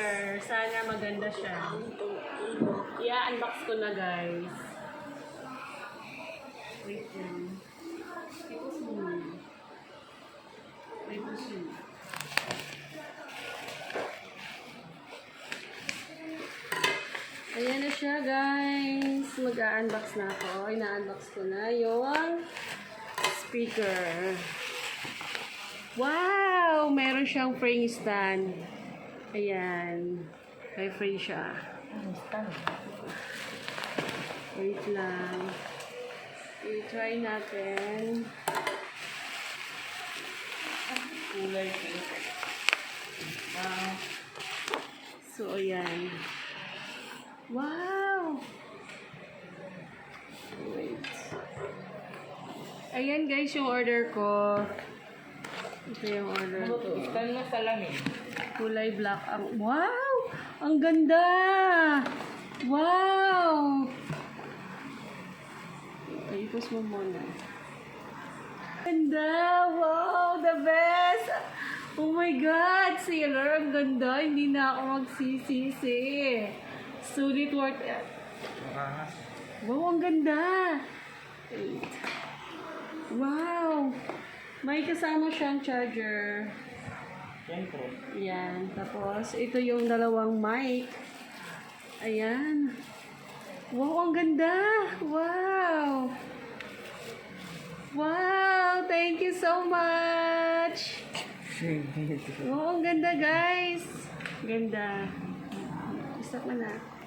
speaker. Sana maganda siya. I-unbox ko na, guys. Wait lang. Ito sino? Ito sino? Ayan na siya, guys. Mag-unbox na ako. Ina-unbox ko na yung speaker. Wow! Meron siyang frame stand. Ayan. May frame siya. Wait lang. I-try natin. Kulay ko. So, ayan. Wow! Wait. Ayan, guys, yung order ko. Ito yung order ko. Stand mo sa lamig. Kulay black ang... Wow! Ang ganda! Wow! Ay, ipos mo muna. Ganda! Wow! The best! Oh my God! Sailor, ang ganda! Hindi na ako magsisisi. Sulit worth it. Wow, ang ganda! Wait. Wow! May kasama siyang charger. Siyempre. Yan. Tapos, ito yung dalawang mic. Ayan. Wow, ang ganda! Wow! Wow! Thank you so much! Wow, ang ganda, guys! Ganda. Stop mo na.